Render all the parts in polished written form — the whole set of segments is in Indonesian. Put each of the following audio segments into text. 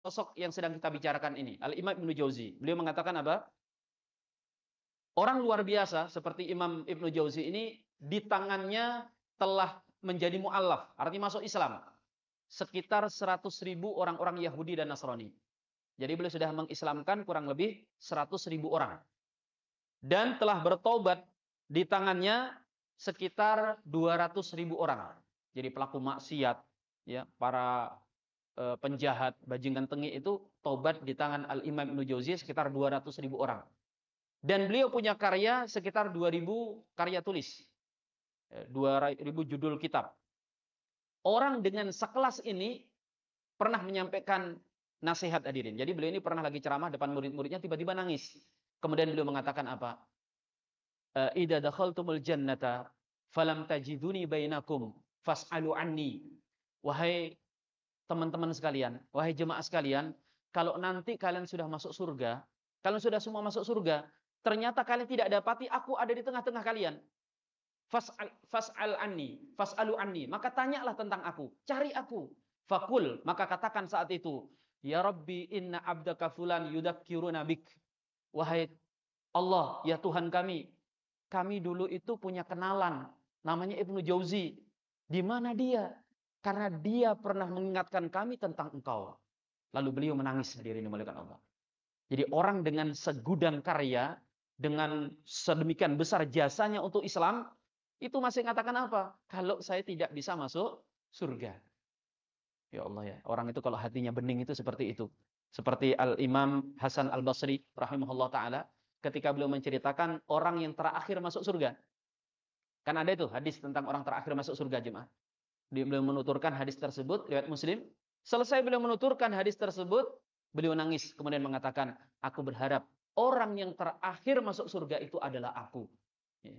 sosok yang sedang kita bicarakan ini, Al-Imam Ibnu Jauzi. Beliau mengatakan apa? Orang luar biasa seperti Imam Ibnu Jauzi ini di tangannya telah menjadi mu'allaf, artinya masuk Islam. Sekitar 100.000 orang-orang Yahudi dan Nasrani. Jadi beliau sudah mengislamkan kurang lebih 100.000 orang. Dan telah bertobat di tangannya sekitar 200.000 orang. Jadi pelaku maksiat, ya, para penjahat, bajingan tengik itu tobat di tangan Al-Imam Ibnu Jauzi sekitar 200.000 orang. Dan beliau punya karya sekitar 2.000 karya tulis. 2.000 judul kitab. Orang dengan sekelas ini pernah menyampaikan nasihat hadirin. Jadi beliau ini pernah lagi ceramah depan murid-muridnya tiba-tiba nangis. Kemudian beliau mengatakan apa? Idza dakhaltumul jannata falam tajiduni bainakum fas'alu anni. Wahai teman-teman sekalian, wahai jemaah sekalian, kalau nanti kalian sudah masuk surga, kalian sudah semua masuk surga, ternyata kalian tidak dapati aku ada di tengah-tengah kalian. Fas'alu anni, maka tanyalah tentang aku, cari aku. Fakul, maka katakan saat itu, ya Rabbi inna abdaka fulan yudakkiruna bik. Wahai Allah, ya Tuhan kami dulu itu punya kenalan, namanya Ibnu Jauzi. Di mana dia? Karena dia pernah mengingatkan kami tentang engkau. Lalu beliau menangis sendiri dimuliakan Allah. Jadi orang dengan segudang karya, dengan sedemikian besar jasanya untuk Islam, itu masih mengatakan apa? Kalau saya tidak bisa masuk surga. Ya Allah ya, orang itu kalau hatinya bening itu seperti itu. Seperti Al-Imam Hasan Al-Basri rahimahullah ta'ala, ketika beliau menceritakan orang yang terakhir masuk surga. Kan ada itu hadis tentang orang terakhir masuk surga, jemaah. Beliau menuturkan hadis tersebut riwayat Muslim. Selesai beliau menuturkan hadis tersebut, beliau nangis kemudian mengatakan, aku berharap orang yang terakhir masuk surga itu adalah aku. Ya.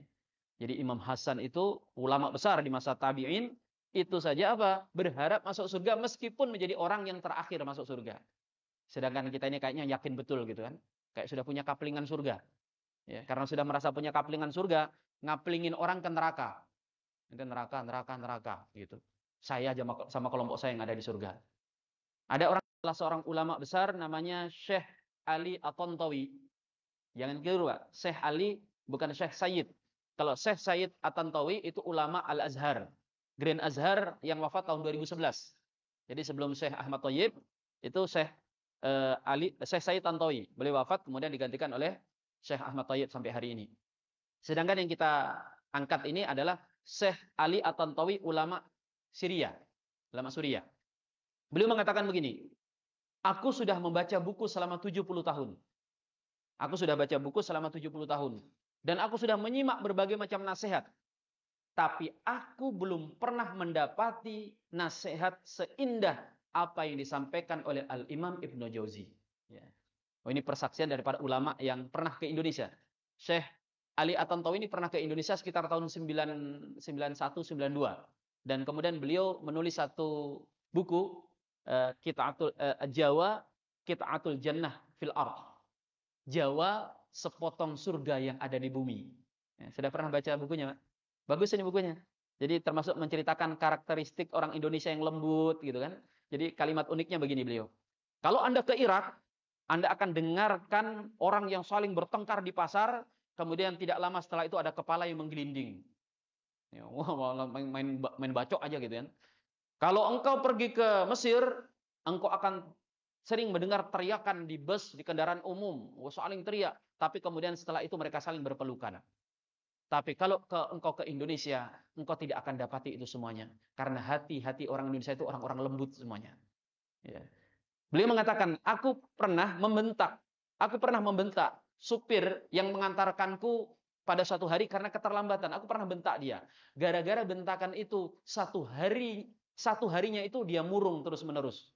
Jadi Imam Hasan itu ulama besar di masa tabi'in, itu saja apa? Berharap masuk surga meskipun menjadi orang yang terakhir masuk surga. Sedangkan kita ini kayaknya yakin betul gitu kan. Kayak sudah punya kaplingan surga. Ya, karena sudah merasa punya kaplingan surga, ngaplingin orang ke neraka. Itu neraka gitu. Saya aja sama kelompok saya yang ada di surga. Ada orang, salah seorang ulama besar namanya Syekh Ali At-Tantawi. Jangan keliru, Pak. Syekh Ali bukan Syekh Sayyid. Kalau Syekh Sayyid At-Tantawi itu ulama Al-Azhar. Grand Azhar yang wafat tahun 2011. Jadi sebelum Syekh Ahmad Thayyib itu Syekh Syekh Sayyid Tantawi. Beliau wafat kemudian digantikan oleh Syekh Ahmad Thayyib sampai hari ini. Sedangkan yang kita angkat ini adalah Syekh Ali At-Tantawi, ulama Syria, ulama Suriah. Beliau mengatakan begini, aku sudah membaca buku selama 70 tahun. Aku sudah baca buku selama 70 tahun. Dan aku sudah menyimak berbagai macam nasihat. Tapi aku belum pernah mendapati nasihat seindah apa yang disampaikan oleh Al-Imam Ibnu Jauzi. Ya. Oh, ini persaksian daripada ulama yang pernah ke Indonesia. Syekh Ali At-Tantawi ini pernah ke Indonesia sekitar tahun 91-92. Dan kemudian beliau menulis satu buku, Jawa Qit'atul Jannah fil Ardh. Jawa sepotong surga yang ada di bumi. Ya, sudah pernah baca bukunya, Pak? Bagus ini bukunya. Jadi termasuk menceritakan karakteristik orang Indonesia yang lembut gitu kan. Jadi kalimat uniknya begini beliau. Kalau Anda ke Irak, Anda akan dengarkan orang yang saling bertengkar di pasar, kemudian tidak lama setelah itu ada kepala yang menggelinding. Ya, wah, main bacok aja gitu kan. Kalau engkau pergi ke Mesir, engkau akan sering mendengar teriakan di bus, di kendaraan umum, saling teriak. Tapi kemudian setelah itu mereka saling berpelukan. Tapi kalau engkau ke Indonesia, engkau tidak akan dapati itu semuanya. Karena hati-hati orang Indonesia itu orang-orang lembut semuanya. Ya. Beliau mengatakan, aku pernah membentak supir yang mengantarkanku pada suatu hari karena keterlambatan. Aku pernah bentak dia. Gara-gara bentakan itu, satu harinya itu dia murung terus-menerus.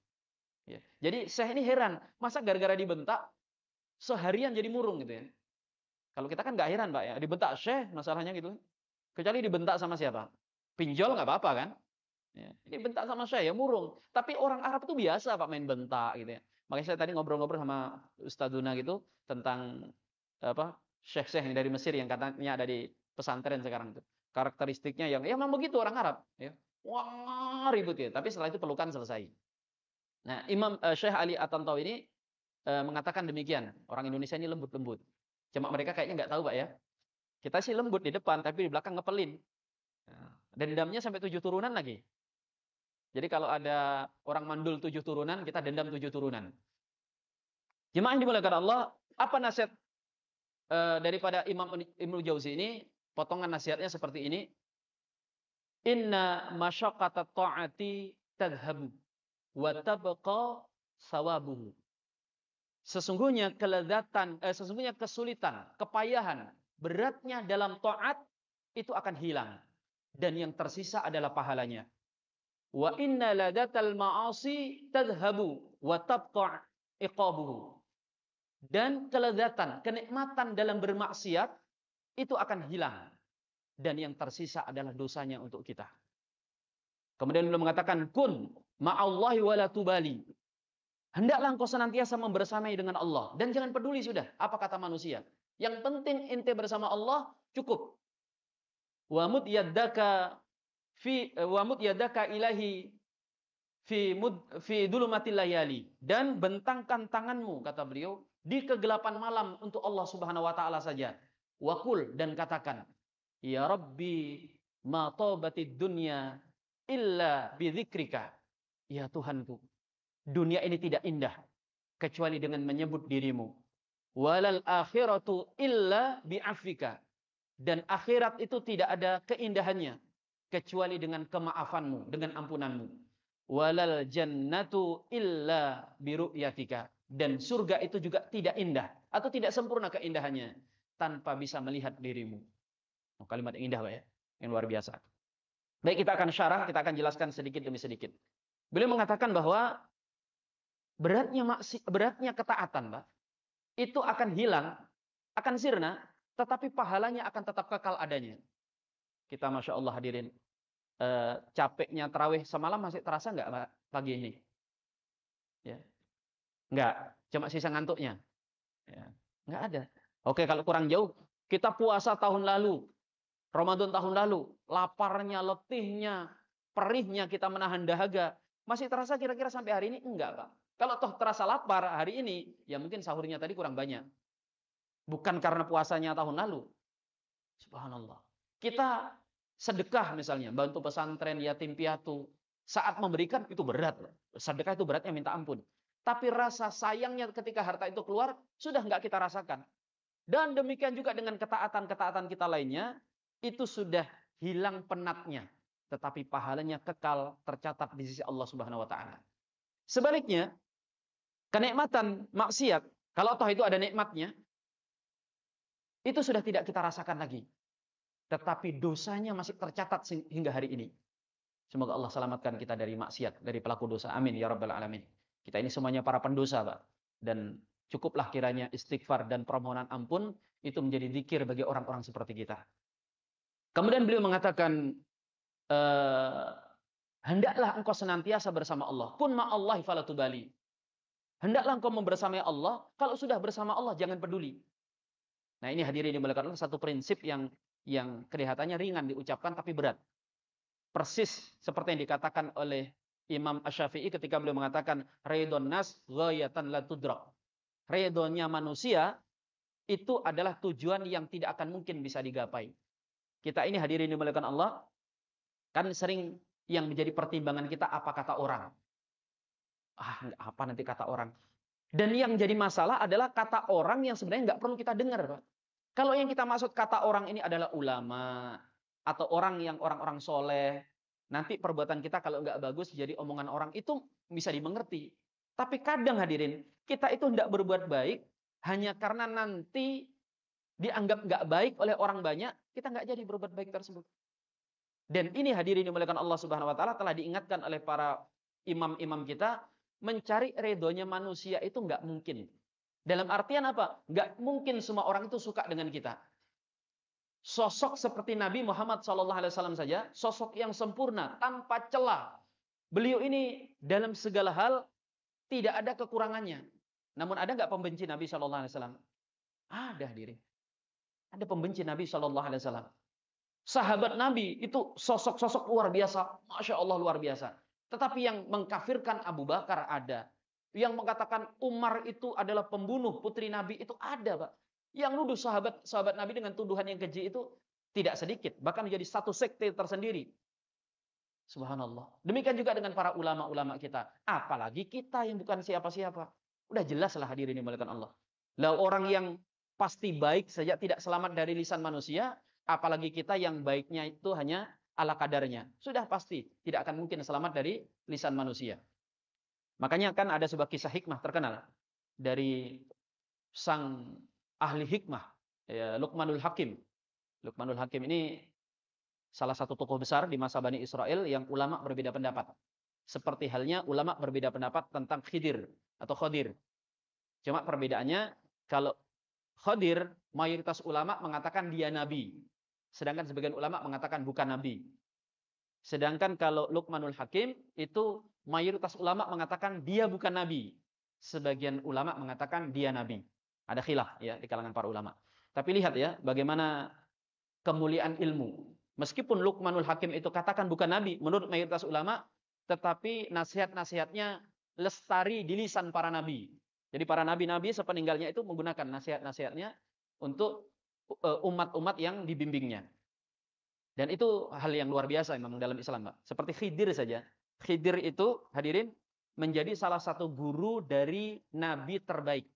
Ya. Jadi saya ini heran, masa gara-gara dibentak, seharian jadi murung gitu ya. Kalau kita kan nggak heran, Pak, ya. Dibentak Syekh masalahnya gitu. Kecuali dibentak sama siapa? Pinjol nggak apa-apa kan? Ya. Dibentak sama Syekh ya murung. Tapi orang Arab itu biasa, Pak, main bentak gitu ya. Makanya saya tadi ngobrol-ngobrol sama Ustaduna gitu tentang apa? Syekh-syekh yang dari Mesir yang katanya ada di pesantren sekarang itu. Karakteristiknya yang ya memang begitu orang Arab, ya. Wah, ribut ya, tapi setelah itu pelukan selesai. Nah, Syekh Ali At-Tantawi ini mengatakan demikian. Orang Indonesia ini lembut-lembut. Cuma mereka kayaknya nggak tahu, Pak ya. Kita sih lembut di depan, tapi di belakang ngepelin. Nah, dendamnya sampai 7 turunan lagi. Jadi kalau ada orang mandul 7 turunan, kita dendam 7 turunan. Jemaah yang dimuliakan Allah, apa nasihat daripada Imam Ibnu Jauzi ini? Potongan nasihatnya seperti ini. Inna masyaqqata ta'ati tadhhabu wa tabqa sawabuhu. Sesungguhnya kesulitan, kepayahan, beratnya dalam taat itu akan hilang dan yang tersisa adalah pahalanya. Wa inna ladatal ma'asi tadhhabu wa tabqa iqabuhu. Dan kelezatan, kenikmatan dalam bermaksiat itu akan hilang dan yang tersisa adalah dosanya untuk kita. Kemudian beliau mengatakan kun ma'allahi wala tubali. Hendaklah engkau senantiasa membersamai dengan Allah dan jangan peduli sudah apa kata manusia. Yang penting ente bersama Allah cukup. Wa mud yaddaka ilahi fi dulumatil layali, dan bentangkan tanganmu, kata beliau, di kegelapan malam untuk Allah Subhanahu wa taala saja. Waqul, dan katakan, ya Rabbi ma taubatid dunya illa bi dzikrika. Ya Tuhanku, dunia ini tidak indah kecuali dengan menyebut dirimu. Walal akhiratu illa bi afika. Dan akhirat itu tidak ada keindahannya kecuali dengan kemaafanmu, dengan ampunanmu. Walal jannatu illa bi ru'yatika. Dan surga itu juga tidak indah atau tidak sempurna keindahannya tanpa bisa melihat dirimu. Oh, kalimat yang indah, Pak ya, yang luar biasa. Baik, kita akan syarah, kita akan jelaskan sedikit demi sedikit. Beliau mengatakan bahwa beratnya ketaatan, Pak, itu akan hilang, akan sirna, tetapi pahalanya akan tetap kekal adanya. Kita Masya Allah hadirin, capeknya tarawih semalam masih terasa nggak Pak pagi ini? Ya, nggak, cuma sisa ngantuknya. Ya, nggak ada. Oke, kalau kurang jauh, kita puasa tahun lalu, Ramadan tahun lalu, laparnya, letihnya, perihnya kita menahan dahaga, masih terasa kira-kira sampai hari ini? Enggak, Pak. Kalau toh terasa lapar hari ini, ya mungkin sahurnya tadi kurang banyak. Bukan karena puasanya tahun lalu. Subhanallah. Kita sedekah misalnya, bantu pesantren, yatim piatu. Saat memberikan itu berat. Sedekah itu beratnya minta ampun. Tapi rasa sayangnya ketika harta itu keluar, sudah nggak kita rasakan. Dan demikian juga dengan ketaatan-ketaatan kita lainnya, itu sudah hilang penatnya. Tetapi pahalanya kekal tercatat di sisi Allah Subhanahu wa taala. Sebaliknya, kenikmatan maksiat, kalau toh itu ada nikmatnya, itu sudah tidak kita rasakan lagi. Tetapi dosanya masih tercatat hingga hari ini. Semoga Allah selamatkan kita dari maksiat, dari pelaku dosa. Amin ya rabbal alamin. Kita ini semuanya para pendosa, Pak. Dan cukuplah kiranya istighfar dan permohonan ampun itu menjadi zikir bagi orang-orang seperti kita. Kemudian beliau mengatakan, hendaklah engkau senantiasa bersama Allah. Kun ma'allahi fala tubali. Hendaklah engkau membersamai Allah. Kalau sudah bersama Allah, jangan peduli. Nah, ini hadirin dimuliakan Allah, satu prinsip yang kelihatannya ringan diucapkan tapi berat. Persis seperti yang dikatakan oleh Imam Asy-Syafi'i ketika beliau mengatakan ridon nas ghayatan la tudrak. Ridhonya manusia itu adalah tujuan yang tidak akan mungkin bisa digapai. Kita ini hadirin dimuliakan Allah, kan sering yang menjadi pertimbangan kita apa kata orang. Apa nanti kata orang. Dan yang jadi masalah adalah kata orang yang sebenarnya nggak perlu kita dengar, Pak. Kalau yang kita maksud kata orang ini adalah ulama atau orang-orang soleh, nanti perbuatan kita kalau nggak bagus jadi omongan orang itu bisa dimengerti. Tapi kadang hadirin, kita itu hendak berbuat baik hanya karena nanti dianggap nggak baik oleh orang banyak, kita nggak jadi berbuat baik tersebut. Dan ini hadirin dimuliakan Allah Subhanahu Wa Taala telah diingatkan oleh para imam-imam kita, mencari ridhonya manusia itu nggak mungkin. Dalam artian apa? Nggak mungkin semua orang itu suka dengan kita. Sosok seperti Nabi Muhammad SAW saja, sosok yang sempurna, tanpa celah. Beliau ini dalam segala hal tidak ada kekurangannya. Namun ada nggak pembenci Nabi SAW? Ada hadirin. Ada pembenci Nabi SAW. Sahabat Nabi itu sosok-sosok luar biasa, Masya Allah luar biasa. Tetapi yang mengkafirkan Abu Bakar ada. Yang mengatakan Umar itu adalah pembunuh putri Nabi itu ada, Pak. Yang nuduh sahabat Nabi dengan tuduhan yang keji itu tidak sedikit. Bahkan menjadi satu sekte tersendiri. Subhanallah. Demikian juga dengan para ulama-ulama kita. Apalagi kita yang bukan siapa-siapa. Udah jelas lah hadirin dimuliakan Allah. Lah orang yang pasti baik saja tidak selamat dari lisan manusia. Apalagi kita yang baiknya itu hanya ala kadarnya. Sudah pasti tidak akan mungkin selamat dari lisan manusia. Makanya kan ada sebuah kisah hikmah terkenal dari sang ahli hikmah, ya, Luqmanul Hakim. Luqmanul Hakim ini salah satu tokoh besar di masa Bani Israel yang ulama berbeda pendapat. Seperti halnya ulama berbeda pendapat tentang Khidir atau Khodir. Cuma perbedaannya, kalau Khodir, mayoritas ulama mengatakan dia nabi. Sedangkan sebagian ulama mengatakan bukan nabi. Sedangkan kalau Luqmanul Hakim, itu mayoritas ulama mengatakan dia bukan nabi. Sebagian ulama mengatakan dia nabi. Ada khilaf ya di kalangan para ulama. Tapi lihat ya, bagaimana kemuliaan ilmu. Meskipun Luqmanul Hakim itu katakan bukan nabi, menurut mayoritas ulama, tetapi nasihat-nasihatnya lestari di lisan para nabi. Jadi para nabi-nabi sepeninggalnya itu menggunakan nasihat-nasihatnya untuk umat-umat yang dibimbingnya. Dan itu hal yang luar biasa memang dalam Islam, Pak. Seperti Khidir saja. Khidir itu, hadirin, menjadi salah satu guru dari nabi terbaik.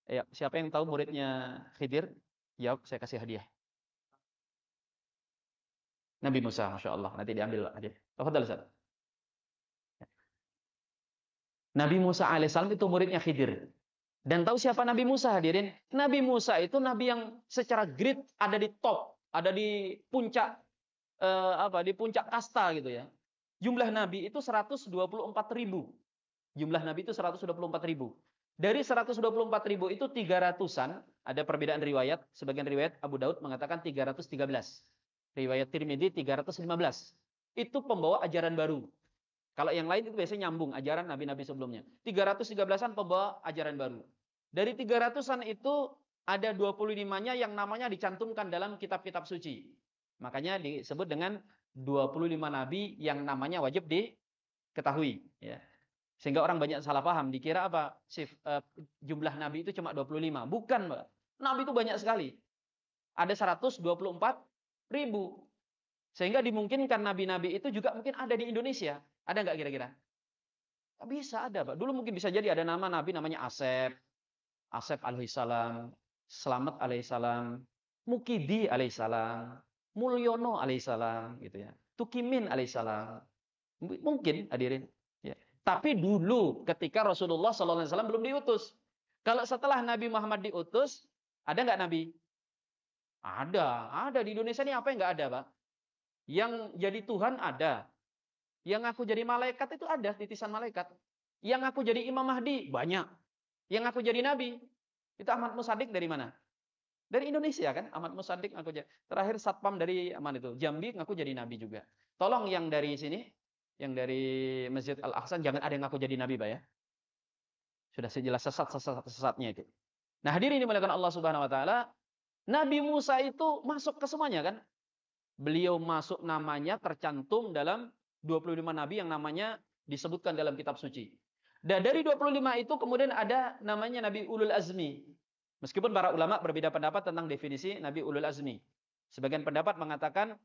Ya, siapa yang tahu muridnya Khidir? Jawab, saya kasih hadiah. Nabi Musa, Masya Allah. Nanti diambil hadiah. Tafadhal, Ustaz. Nabi Musa alaihissalam itu muridnya Khidir. Dan tahu siapa Nabi Musa, hadirin? Nabi Musa itu nabi yang secara grid ada di top, ada di puncak di puncak kasta gitu ya. Jumlah nabi itu 124.000. Jumlah nabi itu 124.000. Dari 124.000 itu 300-an, ada perbedaan riwayat, sebagian riwayat Abu Daud mengatakan 313. Riwayat Tirmidzi 315. Itu pembawa ajaran baru. Kalau yang lain itu biasanya nyambung ajaran nabi-nabi sebelumnya. 313-an pembawa ajaran baru. Dari 300-an itu ada 25-nya yang namanya dicantumkan dalam kitab-kitab suci. Makanya disebut dengan 25 nabi yang namanya wajib diketahui. Ya. Sehingga orang banyak salah paham. Dikira apa? Jumlah nabi itu cuma 25. Bukan, Mbak. Nabi itu banyak sekali. Ada 124.000. Sehingga dimungkinkan nabi-nabi itu juga mungkin ada di Indonesia. Ada nggak kira-kira? Bisa ada, Pak. Dulu mungkin bisa jadi ada nama nabi namanya Asep. Asep alaihissalam. Selamat alaihissalam. Mukidi alaihissalam. Mulyono alaihissalam. Gitu ya. Tukimin alaihissalam. Mungkin hadirin. Ya. Tapi dulu ketika Rasulullah SAW belum diutus. Kalau setelah Nabi Muhammad diutus, ada nggak nabi? Ada di Indonesia ini apa yang nggak ada, Pak? Yang jadi Tuhan ada. Yang aku jadi malaikat itu ada, titisan malaikat. Yang aku jadi Imam Mahdi, banyak. Yang aku jadi Nabi, itu Ahmad Musaddiq dari mana? Dari Indonesia kan, Ahmad Musaddiq ngaku jadi. Terakhir Satpam dari mana itu? Jambi ngaku jadi Nabi juga. Tolong yang dari sini, yang dari Masjid Al-Ahsan, jangan ada yang ngaku jadi Nabi, Pak ya. Sudah sejelas sesatnya itu. Nah, hadirin dimuliakan Allah Subhanahu Wa Taala, Nabi Musa itu masuk ke semuanya kan? Beliau masuk namanya tercantum dalam 25 nabi yang namanya disebutkan dalam kitab suci. Dan dari 25 itu kemudian ada namanya Nabi Ulul Azmi. Meskipun para ulama berbeda pendapat tentang definisi Nabi Ulul Azmi. Sebagian pendapat mengatakan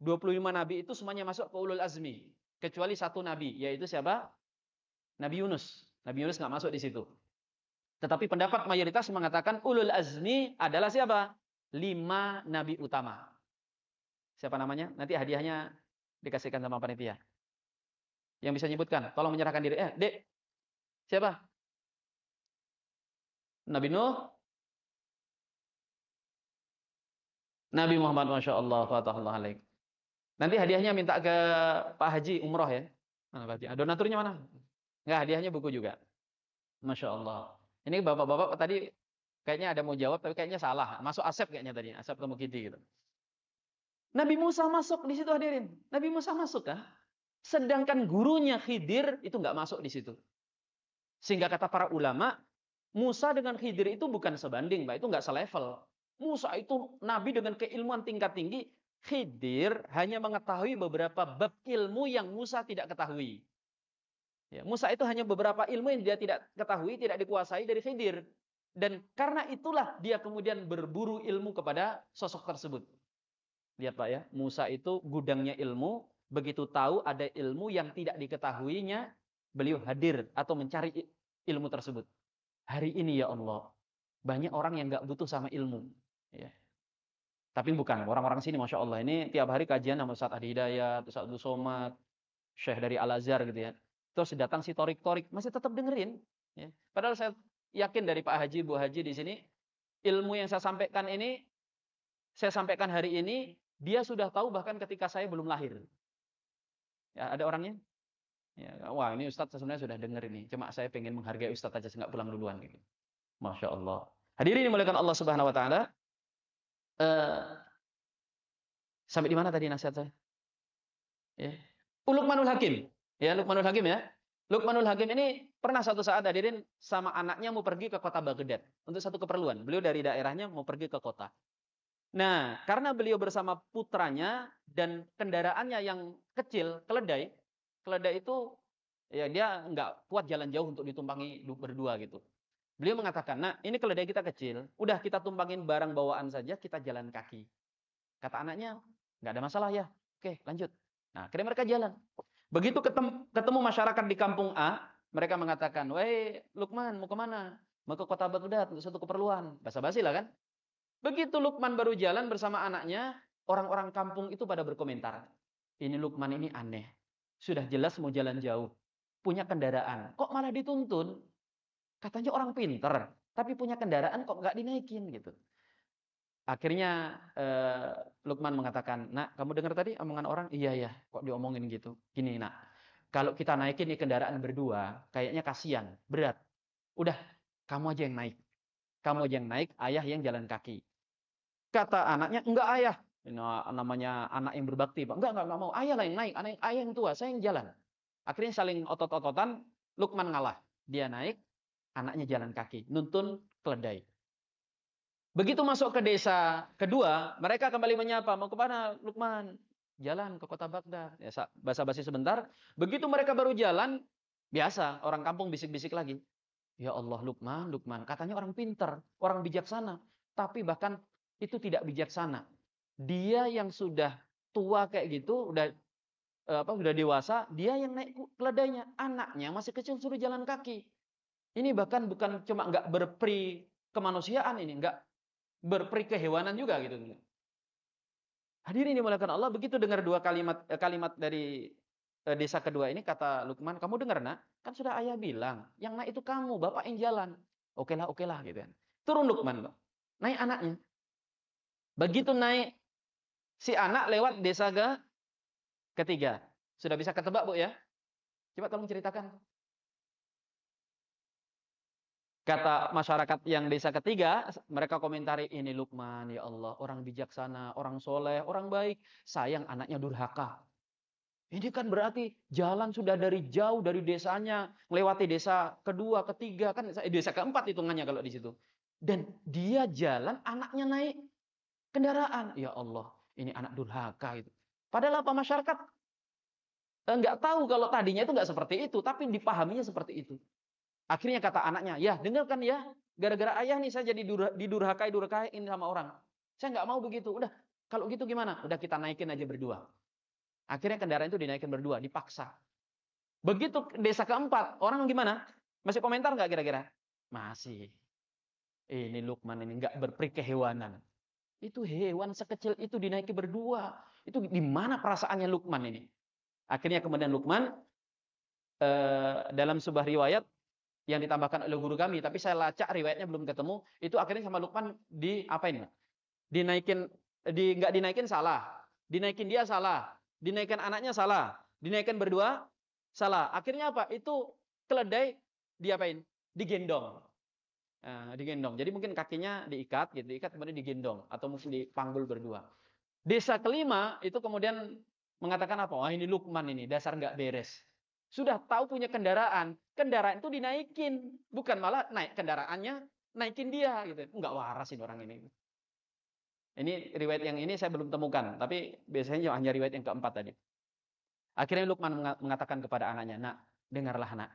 25 nabi itu semuanya masuk ke Ulul Azmi. Kecuali satu nabi, yaitu siapa? Nabi Yunus. Nabi Yunus nggak masuk di situ. Tetapi pendapat mayoritas mengatakan Ulul Azmi adalah siapa? 5 nabi utama. Siapa namanya? Nanti hadiahnya dikasihkan sama panitia. Yang bisa nyebutkan, tolong menyerahkan diri. Dek. Siapa? Nabi Nuh. Nabi Muhammad, Masya Allah, Fatahullah alaik. Nanti hadiahnya minta ke Pak Haji umroh ya. Mana Pak Haji? Donaturnya mana? Enggak, hadiahnya buku juga. Masya Allah. Ini bapak-bapak tadi kayaknya ada mau jawab, tapi kayaknya salah. Masuk Asep kayaknya tadi. Asep atau Mukidi gitu. Nabi Musa masuk di situ hadirin. Nabi Musa masuk kan? Sedangkan gurunya Khidir itu nggak masuk di situ. Sehingga kata para ulama, Musa dengan Khidir itu bukan sebanding, Pak. Itu nggak selevel. Musa itu nabi dengan keilmuan tingkat tinggi, Khidir hanya mengetahui beberapa bab ilmu yang Musa tidak ketahui. Ya, Musa itu hanya beberapa ilmu yang dia tidak ketahui, tidak dikuasai dari Khidir. Dan karena itulah dia kemudian berburu ilmu kepada sosok tersebut. Lihat Pak ya, Musa itu gudangnya ilmu, begitu tahu ada ilmu yang tidak diketahuinya, beliau hadir atau mencari ilmu tersebut. Hari ini ya Allah, banyak orang yang nggak butuh sama ilmu. Ya. Tapi bukan, orang-orang sini Masya Allah, ini tiap hari kajian sama Ustaz Adi Hidayat, Ustaz Abdul Somad, Syekh dari Al-Azhar gitu ya. Terus datang si torik-torik, masih tetap dengerin. Ya. Padahal saya yakin dari Pak Haji, Bu Haji di sini, ilmu yang saya sampaikan ini, saya sampaikan hari ini, dia sudah tahu bahkan ketika saya belum lahir. Ya, ada orangnya? Ya, wah ini Ustadz sebenarnya sudah denger ini. Cuma saya pengen menghargai Ustadz aja, nggak pulang duluan. Gitu. Masya Allah. Hadirin dimuliakan Allah Subhanahu Wa Taala. Sampai di mana tadi nasihat saya? Ya. Luqmanul Hakim. Ya, Luqmanul Hakim ya. Luqmanul Hakim ini pernah suatu saat hadirin sama anaknya mau pergi ke kota Baghdad untuk satu keperluan. Beliau dari daerahnya mau pergi ke kota. Nah, karena beliau bersama putranya dan kendaraannya yang kecil, keledai. Keledai itu ya dia nggak kuat jalan jauh untuk ditumpangi berdua gitu. Beliau mengatakan, "Nah, ini keledai kita kecil, udah kita tumpangin barang bawaan saja, kita jalan kaki." Kata anaknya, "Nggak ada masalah ya. Oke, lanjut." Nah, akhirnya mereka jalan. Begitu ketemu masyarakat di kampung A, mereka mengatakan, "Woi, Lukman, mau kemana?" "Mau ke kota Baghdad untuk satu keperluan." Basa-basi lah kan? Begitu Lukman baru jalan bersama anaknya, orang-orang kampung itu pada berkomentar. Ini Lukman ini aneh. Sudah jelas mau jalan jauh. Punya kendaraan. Kok malah dituntun? Katanya orang pinter. Tapi punya kendaraan kok nggak dinaikin gitu. Akhirnya Lukman mengatakan, "Nak, kamu dengar tadi omongan orang?" "Iya ya, kok diomongin gitu." "Gini nak, kalau kita naikin nih kendaraan berdua, kayaknya kasihan, berat. Udah, kamu aja yang naik. Kamu aja yang naik, ayah yang jalan kaki." Kata anaknya, "Enggak ayah." Nah, namanya anak yang berbakti, Pak. Enggak mau. Ayah lah yang naik, ayah yang tua, saya yang jalan." Akhirnya saling otot-ototan, Lukman ngalah. Dia naik, anaknya jalan kaki, nuntun keledai. Begitu masuk ke desa kedua, mereka kembali menyapa, "Mau ke mana, Lukman?" "Jalan ke kota Baghdad." Ya, basa-basi sebentar. Begitu mereka baru jalan, biasa orang kampung bisik-bisik lagi. "Ya Allah, Lukman, Lukman, katanya orang pintar, orang bijaksana, tapi bahkan itu tidak bijaksana. Dia yang sudah tua kayak gitu, udah dewasa, dia yang naik keledainya, anaknya masih kecil suruh jalan kaki. Ini bahkan bukan cuma nggak berperi kemanusiaan ini, nggak berperi kehewanan juga gitu." Hadirin dimuliakan Allah, begitu dengar dua kalimat dari desa kedua ini, kata Lukman, "Kamu dengar nak? Kan sudah ayah bilang, yang naik itu kamu, bapak yang jalan." Oke lah gitu kan. Turun Lukman, naik anaknya. Begitu naik si anak lewat desa ketiga. Sudah bisa ketebak Bu ya? Coba tolong ceritakan. Kata masyarakat yang desa ketiga, mereka komentari, "Ini Lukman, ya Allah, orang bijaksana, orang soleh, orang baik. Sayang anaknya durhaka." Ini kan berarti jalan sudah dari jauh dari desanya, melewati desa kedua, ketiga, kan desa keempat hitungannya kalau di situ. Dan dia jalan, anaknya naik kendaraan. Ya Allah, ini anak durhaka itu. Padahal apa masyarakat nggak tahu kalau tadinya itu nggak seperti itu, tapi dipahaminya seperti itu. Akhirnya kata anaknya, "Ya dengarkan ya, gara-gara ayah nih saya jadi didurhakain sama orang. Saya nggak mau begitu. Udah, kalau gitu gimana? Udah kita naikin aja berdua." Akhirnya kendaraan itu dinaikin berdua, dipaksa. Begitu desa keempat, orang gimana? Masih komentar nggak kira-kira? Masih. Ini Lukman ini nggak berperi kehewanan. Itu hewan sekecil itu dinaiki berdua. Itu di mana perasaannya Lukman ini? Akhirnya kemudian Lukman dalam sebuah riwayat yang ditambahkan oleh guru kami, tapi saya lacak riwayatnya belum ketemu. Itu akhirnya sama Lukman diapain? Dinaikin, nggak dinaikin salah, dinaikin dia salah, dinaikin anaknya salah, dinaikin berdua salah. Akhirnya apa? Itu keledai diapain? Digendong. Digendong. Jadi mungkin kakinya diikat gitu, diikat kemudian digendong atau mungkin dipanggul berdua. Desa kelima itu kemudian mengatakan apa? Wah ini Lukman ini dasar nggak beres. Sudah tahu punya kendaraan, kendaraan itu dinaikin, bukan malah naik kendaraannya naikin dia gitu. Nggak waras ini orang ini. Ini riwayat yang ini saya belum temukan, tapi biasanya hanya riwayat yang keempat tadi. Akhirnya Luqman mengatakan kepada anaknya, "Nak, dengarlah nak,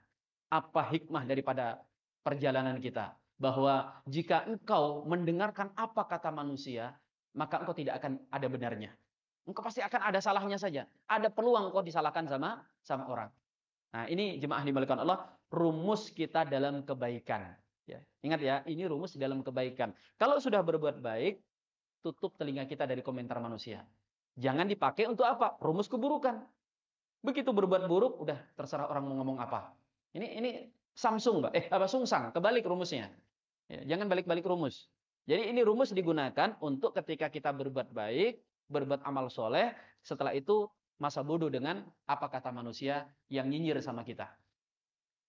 apa hikmah daripada perjalanan kita? Bahwa jika engkau mendengarkan apa kata manusia, maka engkau tidak akan ada benarnya. Engkau pasti akan ada salahnya saja. Ada peluang engkau disalahkan sama orang." Nah, ini jemaah dimuliakan Allah, rumus kita dalam kebaikan. Ya, ingat ya, ini rumus dalam kebaikan. Kalau sudah berbuat baik, tutup telinga kita dari komentar manusia. Jangan dipakai untuk apa? Rumus keburukan. Begitu berbuat buruk, udah terserah orang mau ngomong apa. Ini Samsung, Mbak. Sungsang, kebalik rumusnya. Ya, jangan balik-balik rumus. Jadi ini rumus digunakan untuk ketika kita berbuat baik, berbuat amal soleh, setelah itu masa bodoh dengan apa kata manusia yang nyinyir sama kita.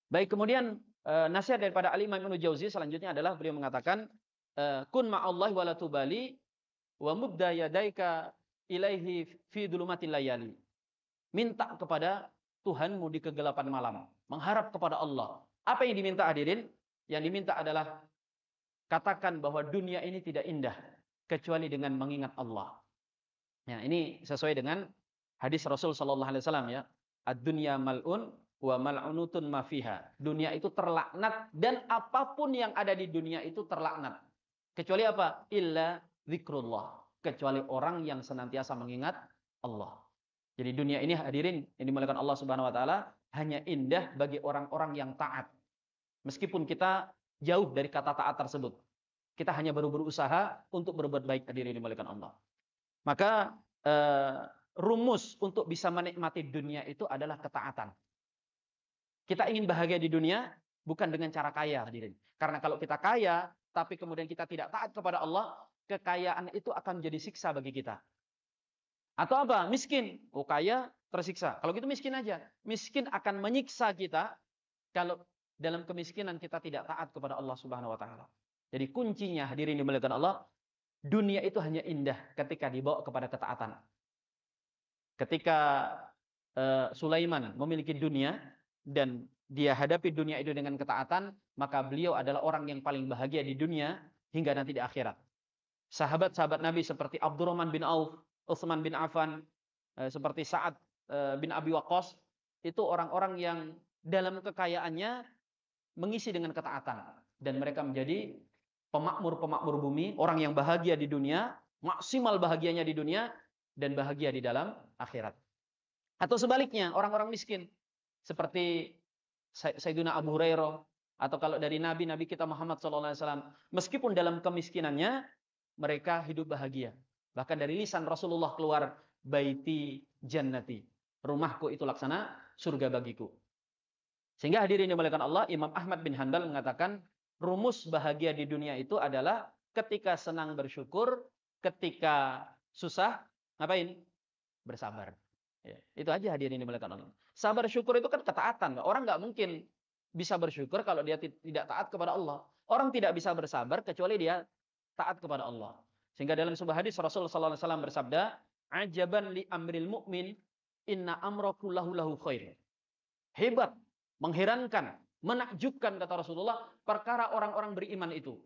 Baik, kemudian nasihat daripada Al-Imam Ibnu Jauzi selanjutnya adalah beliau mengatakan, kun ma'allahi wa la tubali wa mudda yadaika ilaihi fi dhulumatil layali. Minta kepada Tuhanmu di kegelapan malam. Mengharap kepada Allah. Apa yang diminta hadirin? Yang diminta adalah katakan bahwa dunia ini tidak indah kecuali dengan mengingat Allah. Ya, ini sesuai dengan hadis Rasul sallallahu alaihi wasallam ya. Ad-dunya mal'un wa mal'unutun ma fiha. Dunia itu terlaknat dan apapun yang ada di dunia itu terlaknat. Kecuali apa? Illa zikrullah. Kecuali orang yang senantiasa mengingat Allah. Jadi dunia ini hadirin yang dimuliakan Allah Subhanahu wa taala hanya indah bagi orang-orang yang taat. Meskipun kita jauh dari kata taat tersebut. Kita hanya baru berusaha untuk berbuat baik hadirin dimuliakan Allah. Maka rumus untuk bisa menikmati dunia itu adalah ketaatan. Kita ingin bahagia di dunia bukan dengan cara kaya hadirin. Karena kalau kita kaya tapi kemudian kita tidak taat kepada Allah, kekayaan itu akan menjadi siksa bagi kita. Atau apa? Miskin. Oh, kaya tersiksa. Kalau gitu miskin aja. Miskin akan menyiksa kita kalau dalam kemiskinan kita tidak taat kepada Allah Subhanahu wa taala. Jadi kuncinya hadirin dimuliakan Allah, dunia itu hanya indah ketika dibawa kepada ketaatan. Ketika Sulaiman memiliki dunia dan dia hadapi dunia itu dengan ketaatan, maka beliau adalah orang yang paling bahagia di dunia hingga nanti di akhirat. Sahabat-sahabat Nabi seperti Abdurrahman bin Auf, Utsman bin Affan, seperti Sa'ad bin Abi Waqqas, itu orang-orang yang dalam kekayaannya mengisi dengan ketaatan. Dan mereka menjadi pemakmur-pemakmur bumi, orang yang bahagia di dunia, maksimal bahagianya di dunia, dan bahagia di dalam akhirat. Atau sebaliknya, orang-orang miskin, seperti Sayyidina Abu Hurairah, atau kalau dari Nabi kita Muhammad SAW, meskipun dalam kemiskinannya, mereka hidup bahagia. Bahkan dari lisan Rasulullah keluar, baiti jannati, rumahku itu laksana surga bagiku. Sehingga hadirin dimuliakan Allah, Imam Ahmad bin Hanbal mengatakan, rumus bahagia di dunia itu adalah ketika senang bersyukur, ketika susah, ngapain? Bersabar. Ya, itu aja hadirin dimuliakan Allah. Sabar syukur itu kan ketaatan. Orang nggak mungkin bisa bersyukur kalau dia tidak taat kepada Allah. Orang tidak bisa bersabar kecuali dia taat kepada Allah. Sehingga dalam sebuah hadis Rasulullah SAW bersabda, ajaban li amril mu'min, inna amrahu lahu khair. Hebat, mengherankan, menakjubkan kata Rasulullah perkara orang-orang beriman itu.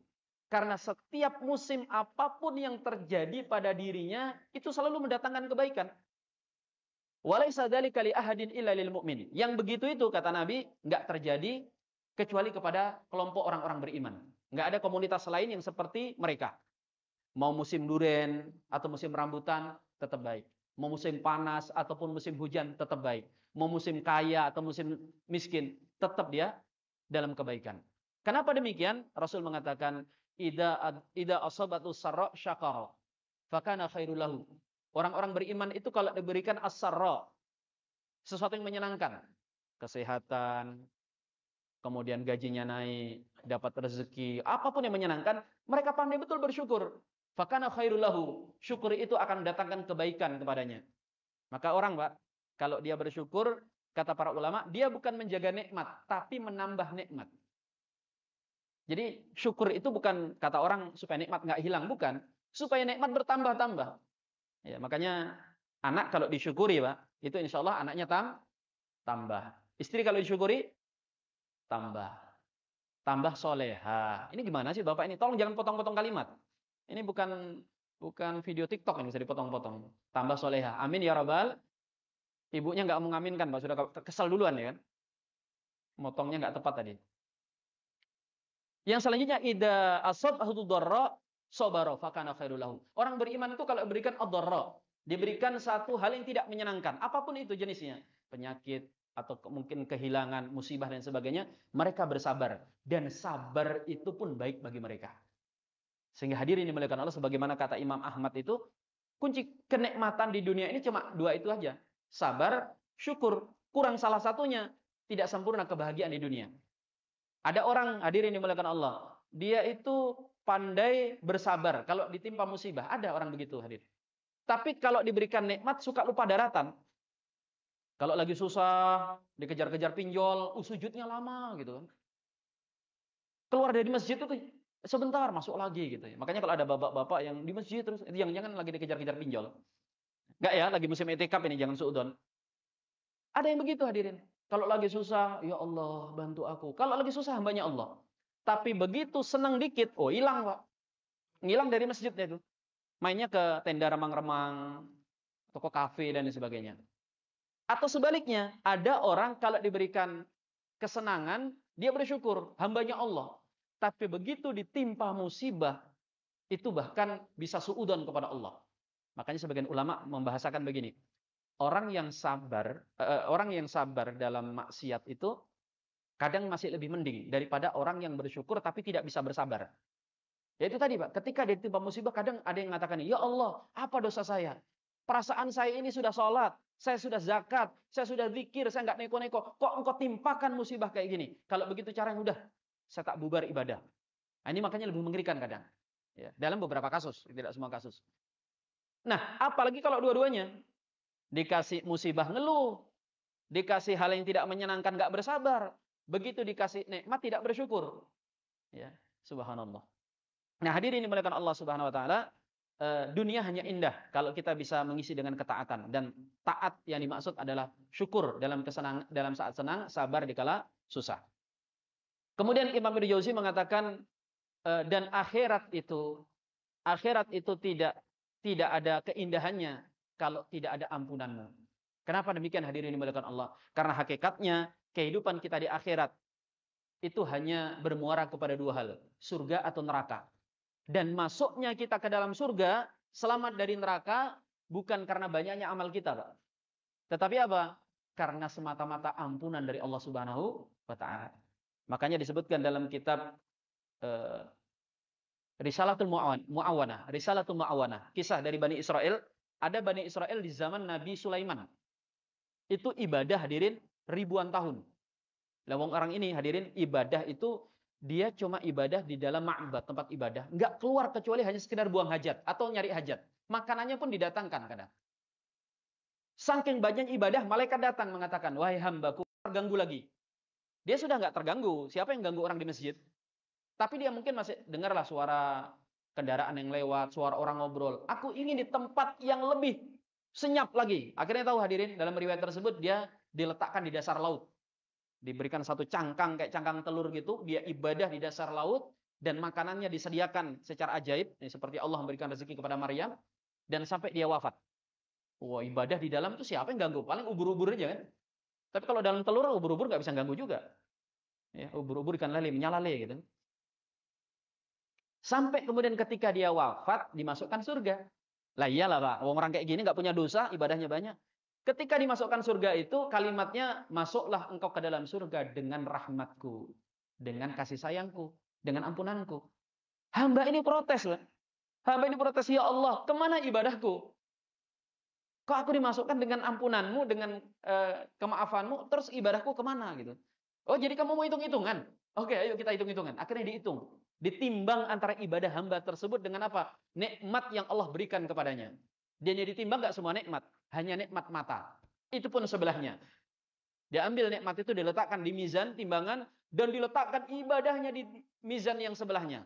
Karena setiap musim apapun yang terjadi pada dirinya itu selalu mendatangkan kebaikan. Walaysa dzalika li ahadin illa lil mu'min. Yang begitu itu kata Nabi enggak terjadi kecuali kepada kelompok orang-orang beriman. Enggak ada komunitas lain yang seperti mereka. Mau musim duren atau musim rambutan tetap baik. Mau musim panas ataupun musim hujan tetap baik. Mau musim kaya atau musim miskin tetap dia dalam kebaikan. Kenapa demikian? Rasul mengatakan idza asabatu sarra syakara fakana khairul lahu. Orang-orang beriman itu kalau diberikan as-sarra, sesuatu yang menyenangkan, kesehatan, kemudian gajinya naik, dapat rezeki, apapun yang menyenangkan, mereka pandai betul bersyukur. Fakana khairul lahu. Syukur itu akan mendatangkan kebaikan kepadanya. Maka orang, Pak, kalau dia bersyukur, kata para ulama, dia bukan menjaga nikmat, tapi menambah nikmat. Jadi syukur itu bukan kata orang supaya nikmat nggak hilang, bukan. Supaya nikmat bertambah-tambah. Ya, makanya anak kalau disyukuri, Pak, itu insya Allah anaknya tambah. Istri kalau disyukuri, tambah. Tambah soleha. Ini gimana sih Bapak ini? Tolong jangan potong-potong kalimat. Ini bukan Bukan video TikTok yang bisa dipotong-potong. Tambah soleha. Amin ya rabbal. Ibunya nggak mengaminkan, Pak. Sudah kesal duluan ya kan. Motongnya nggak tepat tadi. Yang selanjutnya ida asabatu dharra sabara fakana khairul lahu. Orang beriman itu kalau diberikan ad-dharra, diberikan satu hal yang tidak menyenangkan, apapun itu jenisnya, penyakit atau mungkin kehilangan, musibah dan sebagainya, mereka bersabar dan sabar itu pun baik bagi mereka. Sehingga hadirin dimuliakan Allah, sebagaimana kata Imam Ahmad itu, kunci kenikmatan di dunia ini cuma dua itu aja. Sabar, syukur. Kurang salah satunya, tidak sempurna kebahagiaan di dunia. Ada orang, hadirin dimuliakan Allah, dia itu pandai bersabar kalau ditimpa musibah. Ada orang begitu, hadir. Tapi kalau diberikan nikmat suka lupa daratan. Kalau lagi susah, dikejar-kejar pinjol, sujudnya lama gitu kan. Keluar dari masjid itu sebentar masuk lagi gitu ya. Makanya kalau ada bapak-bapak yang di masjid terus, yang jangan lagi dikejar-kejar pinjol. Enggak ya, lagi musim etikaf ini, jangan suudon. Ada yang begitu, hadirin. Kalau lagi susah, ya Allah bantu aku. Kalau lagi susah, hambanya Allah. Tapi begitu senang dikit, oh hilang Pak. Ngilang dari masjidnya itu. Mainnya ke tenda remang-remang, atau ke kafe dan sebagainya. Atau sebaliknya, ada orang kalau diberikan kesenangan, dia bersyukur, hambanya Allah. Tapi begitu ditimpa musibah, itu bahkan bisa suudzon kepada Allah. Makanya sebagian ulama membahasakan begini. Orang yang sabar dalam maksiat itu kadang masih lebih mending daripada orang yang bersyukur tapi tidak bisa bersabar. Ya itu tadi Pak, ketika ditimpa musibah kadang ada yang mengatakan, ya Allah, apa dosa saya? Perasaan saya ini sudah sholat, saya sudah zakat, saya sudah zikir, saya nggak neko-neko. Kok engkau timpakan musibah kayak gini? Kalau begitu caranya udah, saya tak bubar ibadah. Nah, ini makanya lebih mengerikan kadang. Ya, dalam beberapa kasus, tidak semua kasus. Nah, apalagi kalau dua-duanya. Dikasih musibah ngeluh, dikasih hal yang tidak menyenangkan nggak bersabar, begitu dikasih nikmat tidak bersyukur. Ya, subhanallah. Nah, hadirin dimuliakan Allah Subhanahu wa taala, dunia hanya indah kalau kita bisa mengisi dengan ketaatan, dan taat yang dimaksud adalah syukur dalam saat senang, sabar dikala susah. Kemudian Imam Ibnu Jauzi mengatakan dan akhirat itu tidak ada keindahannya kalau tidak ada ampunanmu. Kenapa demikian, hadirin dimuliakan Allah? Karena hakikatnya kehidupan kita di akhirat itu hanya bermuara kepada dua hal, surga atau neraka. Dan masuknya kita ke dalam surga, selamat dari neraka, bukan karena banyaknya amal kita, Pak. Tetapi apa? Karena semata-mata ampunan dari Allah Subhanahu wa taala. Makanya disebutkan dalam kitab Risalatul Mu'awanah, kisah dari Bani Israel. Ada Bani Israel di zaman Nabi Sulaiman. Itu ibadah, hadirin, ribuan tahun. Lawang orang ini, hadirin, ibadah itu dia cuma ibadah di dalam ma'bad, tempat ibadah. Nggak keluar kecuali hanya sekedar buang hajat atau nyari hajat. Makanannya pun didatangkan kadang. Saking banyak ibadah, malaikat datang mengatakan, wahai hambaku, terganggu lagi. Dia sudah nggak terganggu. Siapa yang ganggu orang di masjid? Tapi dia mungkin masih dengarlah suara kendaraan yang lewat, suara orang ngobrol. Aku ingin di tempat yang lebih senyap lagi. Akhirnya tahu, hadirin, dalam riwayat tersebut dia diletakkan di dasar laut. Diberikan satu cangkang kayak cangkang telur gitu, dia ibadah di dasar laut dan makanannya disediakan secara ajaib, seperti Allah memberikan rezeki kepada Maryam, dan sampai dia wafat. Wah, ibadah di dalam itu siapa yang ganggu? Paling ubur-ubur aja kan. Tapi kalau dalam telur, ubur-ubur nggak bisa ganggu juga. Ya, ubur-ubur ikan lele, menyalale gitu. Sampai kemudian ketika dia wafat, dimasukkan surga. Lah iyalah Pak, orang kayak gini nggak punya dosa, ibadahnya banyak. Ketika dimasukkan surga itu, kalimatnya, masuklah engkau ke dalam surga dengan rahmatku, dengan kasih sayangku, dengan ampunanku. Hamba ini protes, Pak. Hamba ini protes, ya Allah, kemana ibadahku? Kok aku dimasukkan dengan ampunanmu, dengan kemaafanmu, terus ibadahku kemana gitu? Oh, jadi kamu mau hitung-hitungan? Oke, ayo kita hitung-hitungan. Akhirnya dihitung. Ditimbang antara ibadah hamba tersebut dengan apa? Nikmat yang Allah berikan kepadanya. Dia ditimbang nggak semua nikmat, hanya nikmat mata. Itu pun sebelahnya. Dia ambil nikmat itu, diletakkan di mizan timbangan, dan diletakkan ibadahnya di mizan yang sebelahnya.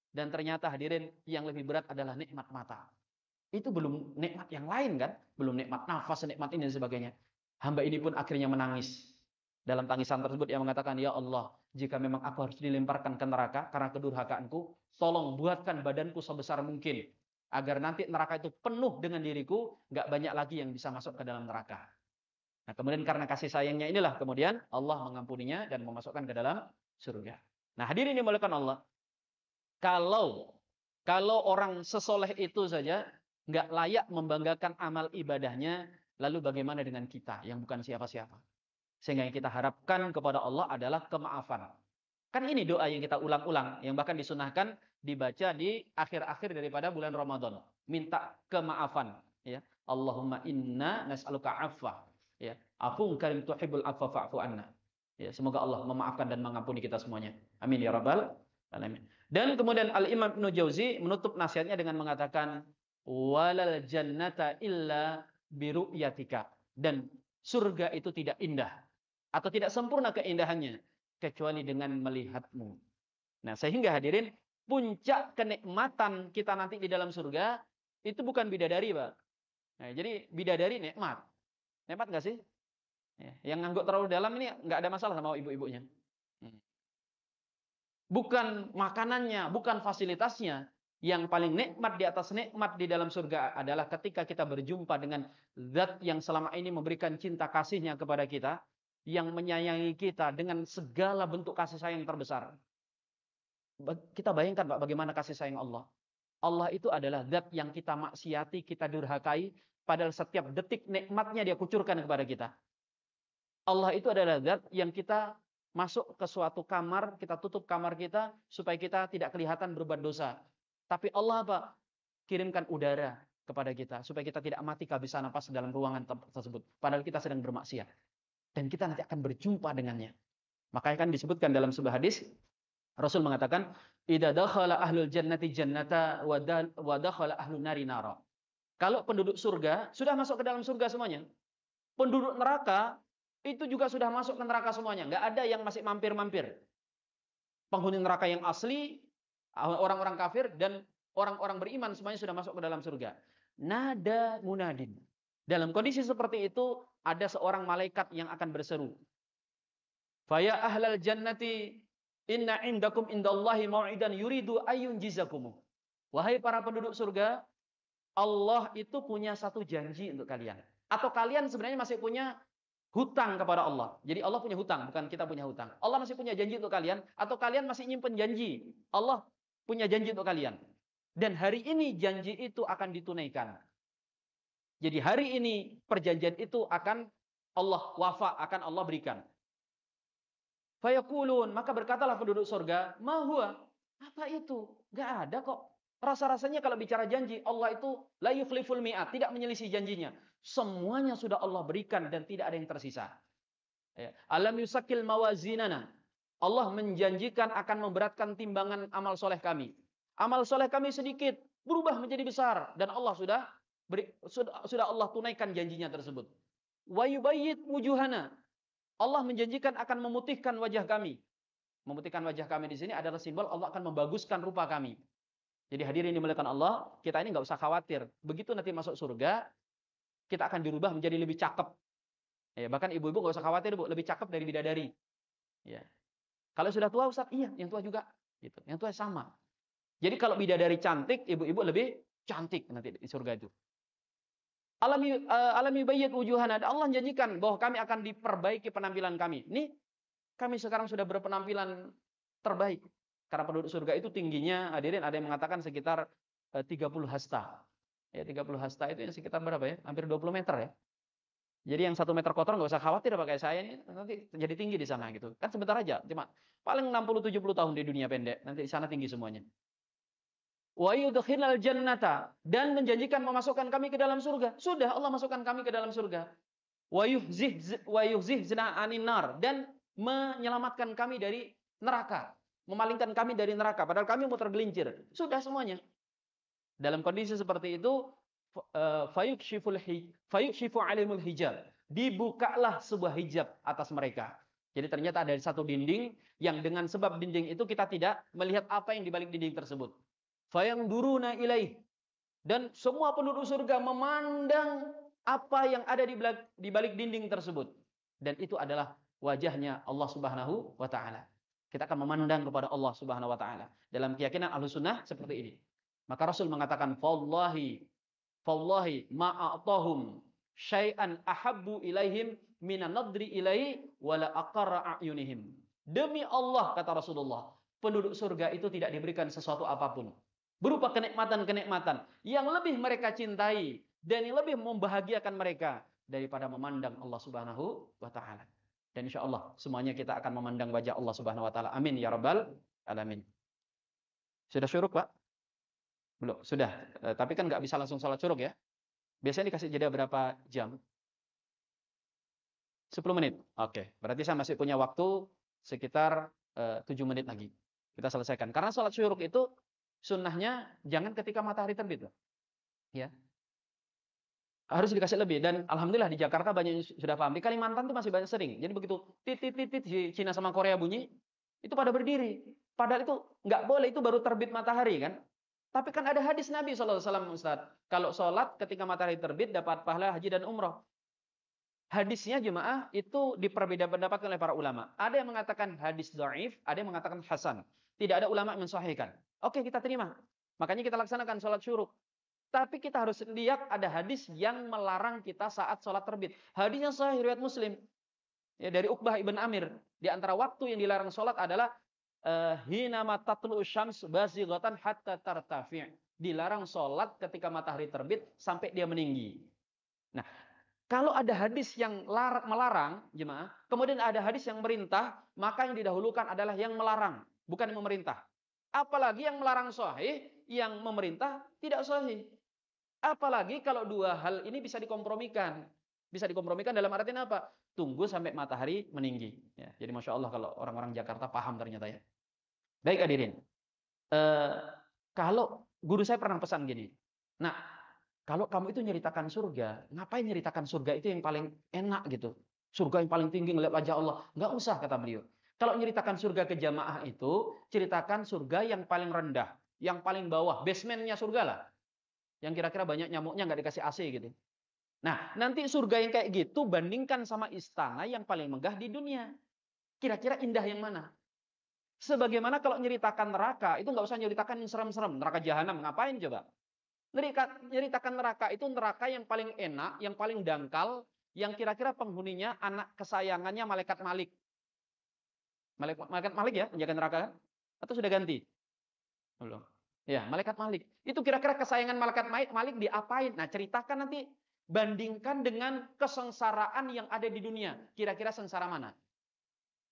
Dan ternyata, hadirin, yang lebih berat adalah nikmat mata. Itu belum nikmat yang lain kan? Belum nikmat nafas, nikmat ini dan sebagainya. Hamba ini pun akhirnya menangis. Dalam tangisan tersebut ia mengatakan, ya Allah, jika memang aku harus dilemparkan ke neraka karena kedurhakaanku, tolong buatkan badanku sebesar mungkin. agar nanti neraka itu penuh dengan diriku, nggak banyak lagi yang bisa masuk ke dalam neraka. Nah, kemudian karena kasih sayangnya inilah kemudian Allah mengampuninya dan memasukkan ke dalam surga. Nah, hadirin dimuliakan Allah. Kalau orang sesoleh itu saja nggak layak membanggakan amal ibadahnya, lalu bagaimana dengan kita yang bukan siapa-siapa? Sehingga yang kita harapkan kepada Allah adalah kemaafan. Kan ini doa yang kita ulang-ulang, yang bahkan disunahkan dibaca di akhir-akhir daripada bulan Ramadan. Minta kemaafan. Ya. Allahumma inna nas'aluka afwa. Ya. Afun karim tuhibbul afwa fa'fu anna. Ya, semoga Allah memaafkan dan mengampuni kita semuanya. Amin ya rabbal alamin. Dan kemudian Al-Imam Ibnu Jauzi menutup nasihatnya dengan mengatakan walal jannata illa biru'yatika. Dan surga itu tidak indah atau tidak sempurna keindahannya kecuali dengan melihatmu. Nah, sehingga hadirin, puncak kenikmatan kita nanti di dalam surga itu bukan bidadari, Pak. Nah, jadi bidadari nikmat. Nikmat nggak sih? Ya, yang ngangguk terlalu dalam ini nggak ada masalah sama ibu-ibunya. Bukan makanannya, bukan fasilitasnya. Yang paling nikmat di atas nikmat di dalam surga adalah ketika kita berjumpa dengan zat yang selama ini memberikan cinta kasihnya kepada kita, yang menyayangi kita dengan segala bentuk kasih sayang terbesar. Kita bayangkan Pak, bagaimana kasih sayang Allah. Allah itu adalah zat yang kita maksiati, kita durhakai, padahal setiap detik nikmatnya dia kucurkan kepada kita. Allah itu adalah zat yang kita masuk ke suatu kamar, kita tutup kamar kita, supaya kita tidak kelihatan berbuat dosa. Tapi Allah apa? Kirimkan udara kepada kita, supaya kita tidak mati kehabisan napas dalam ruangan tersebut. Padahal kita sedang bermaksiat. Dan kita nanti akan berjumpa dengannya. Makanya kan disebutkan dalam sebuah hadis, Rasul mengatakan, idza dakhala ahlul jannati jannata wa dakhala ahlun nari nara. Kalau penduduk surga sudah masuk ke dalam surga semuanya. Penduduk neraka itu juga sudah masuk ke neraka semuanya. Enggak ada yang masih mampir-mampir. Penghuni neraka yang asli, orang-orang kafir dan orang-orang beriman semuanya sudah masuk ke dalam surga. Nada munadin. Dalam kondisi seperti itu ada seorang malaikat yang akan berseru. Faya ahlal jannati inna indakum indallahi mau'idan yuridu ayyun jizakum. Wahai para penduduk surga, Allah itu punya satu janji untuk kalian. Atau kalian sebenarnya masih punya hutang kepada Allah. Jadi Allah punya hutang, bukan kita punya hutang. Allah masih punya janji untuk kalian, atau kalian masih nyimpen janji. Allah punya janji untuk kalian. Dan hari ini janji itu akan ditunaikan. Jadi hari ini perjanjian itu akan Allah wafa, akan Allah berikan. Fayaqulun, maka berkatalah penduduk surga, ma huwa? Apa itu? Enggak ada kok. Rasa-rasanya kalau bicara janji, Allah itu la yukhliful mi'at, tidak menyelisih janjinya. Semuanya sudah Allah berikan dan tidak ada yang tersisa. Alam yusakil mawazinana. Allah menjanjikan akan memberatkan timbangan amal soleh kami. Amal soleh kami sedikit, berubah menjadi besar. Dan Allah sudah Allah tunaikan janjinya tersebut. Wa yubayyit wujuhana. Allah menjanjikan akan memutihkan wajah kami. Memutihkan wajah kami di sini adalah simbol Allah akan membaguskan rupa kami. Jadi hadirin dimuliakan Allah, kita ini nggak usah khawatir. Begitu nanti masuk surga, kita akan dirubah menjadi lebih cakep. Ya, bahkan ibu-ibu nggak usah khawatir, Bu, lebih cakep dari bidadari. Ya. Kalau sudah tua, Ustaz, iya, yang tua juga. Gitu. Yang tua sama. Jadi kalau bidadari cantik, ibu-ibu lebih cantik nanti di surga itu. Alami bayyit wujuhana. Allah janjikan bahwa kami akan diperbaiki penampilan kami. Ini kami sekarang sudah berpenampilan terbaik. Karena penduduk surga itu tingginya, hadirin, ada yang mengatakan sekitar 30 hasta. Ya, 30 hasta itu yang sekitar berapa ya? Hampir 20 meter ya. Jadi yang 1 meter kotor nggak usah khawatir pakai saya ini nanti jadi tinggi di sana gitu. Kan sebentar aja, cuma paling 60-70 tahun di dunia pendek, nanti di sana tinggi semuanya. Wa yudkhilal jannata, dan menjanjikan memasukkan kami ke dalam surga. Sudah Allah masukkan kami ke dalam surga. Wa yuhzihna anin nar, dan menyelamatkan kami dari neraka. Memalingkan kami dari neraka, padahal kami mau tergelincir. Sudah semuanya. Dalam kondisi seperti itu, fayukshifu alimul hijab. Dibukalah sebuah hijab atas mereka. Jadi ternyata ada satu dinding, yang dengan sebab dinding itu kita tidak melihat apa yang di balik dinding tersebut. Fayanduruna ilaih. Dan semua penduduk surga memandang apa yang ada di balik dinding tersebut. Dan itu adalah wajahnya Allah Subhanahu wa taala. Kita akan memandang kepada Allah Subhanahu wa taala. Dalam keyakinan Ahlus Sunnah seperti ini. Maka Rasul mengatakan, Fallahi ma'atahum syai'an ahabbu ilaihim minan nadri ilaihi wala aqarra a'yunihim. Demi Allah, kata Rasulullah, penduduk surga itu tidak diberikan sesuatu apapun berupa kenikmatan-kenikmatan yang lebih mereka cintai dan yang lebih membahagiakan mereka daripada memandang Allah Subhanahu wa taala. Dan insyaallah semuanya kita akan memandang wajah Allah Subhanahu wa taala. Amin ya rabbal alamin. Sudah syuruk, Pak? Belum, sudah. Tapi kan nggak bisa langsung sholat syuruk ya. Biasanya dikasih jeda berapa jam? 10 menit. Oke, berarti saya masih punya waktu sekitar 7 menit lagi. Kita selesaikan. Karena sholat syuruk itu sunnahnya jangan ketika matahari terbit. Ya. Harus dikasih lebih. Dan alhamdulillah di Jakarta banyak yang sudah paham. Di Kalimantan itu masih banyak sering. Jadi begitu titit di Cina sama Korea bunyi, itu pada berdiri. Padahal itu nggak boleh, itu baru terbit matahari kan. Tapi kan ada hadis Nabi SAW, Ustaz. Kalau sholat ketika matahari terbit dapat pahala haji dan umroh. Hadisnya jemaah itu diperbeda-pendapatkan oleh para ulama. Ada yang mengatakan hadis dhaif, ada yang mengatakan hasan. Tidak ada ulama yang mensahihkan. Oke, kita terima. Makanya kita laksanakan sholat syuruk. Tapi kita harus lihat ada hadis yang melarang kita saat sholat terbit. Hadisnya sahih riwayat Muslim. Ya, dari Uqbah ibn Amir. Di antara waktu yang dilarang sholat adalah hina matatlu syams bazighatan hatta tartafi'. Dilarang sholat ketika matahari terbit sampai dia meninggi. Nah, kalau ada hadis yang melarang, jemaah, kemudian ada hadis yang merintah, maka yang didahulukan adalah yang melarang, bukan yang memerintah. Apalagi yang melarang sahih, yang memerintah tidak sahih. Apalagi kalau dua hal ini bisa dikompromikan. Bisa dikompromikan dalam artian apa? Tunggu sampai matahari meninggi. Ya, jadi Masya Allah kalau orang-orang Jakarta paham ternyata ya. Baik hadirin, kalau guru saya pernah pesan gini, nah kalau kamu itu nyeritakan surga, ngapain nyeritakan surga itu yang paling enak gitu? Surga yang paling tinggi ngeliat wajah Allah. Nggak usah, kata beliau. Kalau nyeritakan surga ke jamaah itu, ceritakan surga yang paling rendah, yang paling bawah, basementnya surga lah. Yang kira-kira banyak nyamuknya, nggak dikasih AC gitu. Nah, nanti surga yang kayak gitu bandingkan sama istana yang paling megah di dunia. Kira-kira indah yang mana? Sebagaimana kalau nyeritakan neraka, itu nggak usah nyeritakan yang serem-serem. Neraka jahanam, ngapain coba? Nyeritakan neraka itu neraka yang paling enak, yang paling dangkal, yang kira-kira penghuninya anak kesayangannya malaikat Malik. Malaikat Malik ya, penjaga neraka kan? Atau sudah ganti? Belum. Ya, malaikat Malik. Itu kira-kira kesayangan malaikat Malik diapain? Nah, ceritakan nanti, bandingkan dengan kesengsaraan yang ada di dunia. Kira-kira sengsara mana?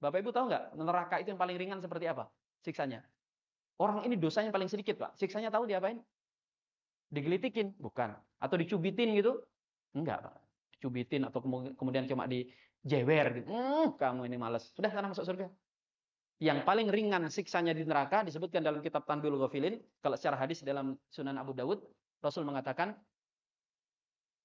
Bapak Ibu tahu nggak neraka itu yang paling ringan seperti apa siksanya? Orang ini dosanya paling sedikit, Pak. Siksanya tahu diapain? Digelitikin? Bukan. Atau dicubitin gitu? Enggak, Pak. Dicubitin atau kemudian cuma dijewer gitu. Kamu ini malas. Sudah sana masuk surga. Yang paling ringan siksanya di neraka disebutkan dalam kitab Tanbihul Ghafilin. Kalau secara hadis dalam Sunan Abu Dawud, Rasul mengatakan,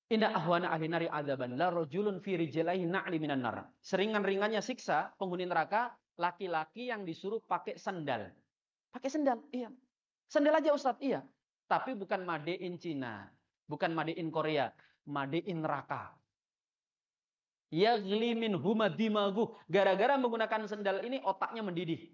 inna ahwana ahli nari adzaban la rajulun fi rijlaihi na'li minan nar. Seringan-ringannya siksa penghuni neraka laki-laki yang disuruh pakai sandal. Pakai sandal, iya. Sandal aja Ustaz, iya. Tapi bukan made in Cina, bukan made in Korea, made in neraka. Yaghli min huma dimagu. Gara-gara menggunakan sandal ini otaknya mendidih.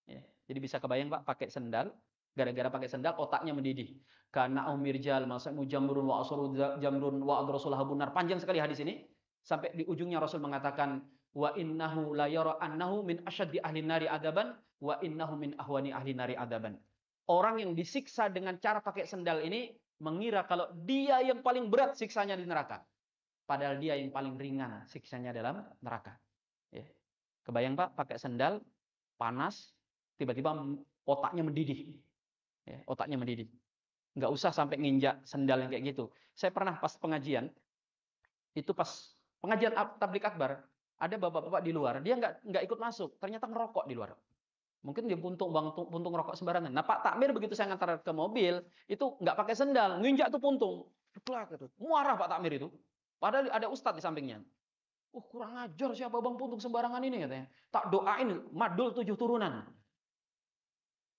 Ya, jadi bisa kebayang Pak, pakai sandal, gara-gara pakai sandal otaknya mendidih. Karena umirjal maksudnya jamrun wa asru jamrun wa adrasul habunar. Panjang sekali hadis ini. Sampai di ujungnya Rasul mengatakan wa innahu la yara annahu min asyaddi ahli nari adaban wa innahu min ahwani ahli nari adaban. Orang yang disiksa dengan cara pakai sandal ini mengira kalau dia yang paling berat siksanya di neraka. Padahal dia yang paling ringan siksanya dalam neraka. Ya. Kebayang Pak, pakai sandal panas, tiba-tiba otaknya mendidih. Ya, otaknya mendidih. Nggak usah sampai nginjak sendal yang kayak gitu. Saya pernah pas pengajian, itu pas pengajian tablik akbar, ada bapak-bapak di luar, dia nggak ikut masuk, ternyata ngerokok di luar. Mungkin dia puntung rokok sembarangan. Nah Pak Takmir begitu saya ngantar ke mobil, itu nggak pakai sendal, nginjak tuh puntung. Muarah Pak Takmir itu. Padahal ada ustadz di sampingnya. Kurang ajar siapa bang puntung sembarangan ini katanya. Tak doain madul 7 turunan.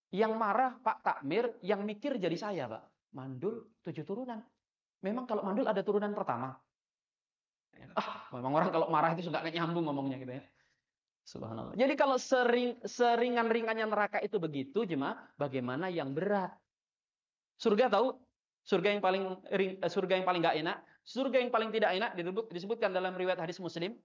Yang marah Pak Takmir, yang mikir jadi saya Pak. Mandul 7 turunan. Memang kalau mandul ada turunan pertama. Memang orang kalau marah itu suka nyambung ngomongnya gitu ya. Subhanallah. Jadi kalau seringan-ringannya neraka itu begitu, jemaah, bagaimana yang berat? Surga tahu? Surga yang paling nggak enak, surga yang paling tidak enak disebutkan dalam riwayat hadis Muslim,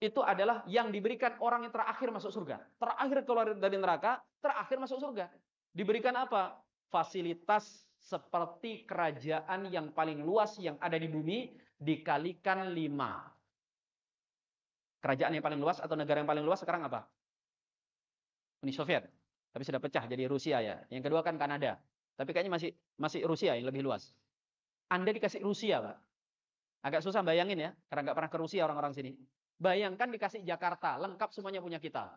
itu adalah yang diberikan orang yang terakhir masuk surga. Terakhir keluar dari neraka, terakhir masuk surga. Diberikan apa? Fasilitas seperti kerajaan yang paling luas yang ada di bumi dikalikan 5. Kerajaan yang paling luas atau negara yang paling luas sekarang apa? Uni Soviet. Tapi sudah pecah jadi Rusia ya. Yang kedua kan Kanada. Tapi kayaknya masih Rusia yang lebih luas. Anda dikasih Rusia, Pak. Agak susah bayangin ya, karena nggak pernah ke Rusia orang-orang sini. Bayangkan dikasih Jakarta, lengkap semuanya punya kita.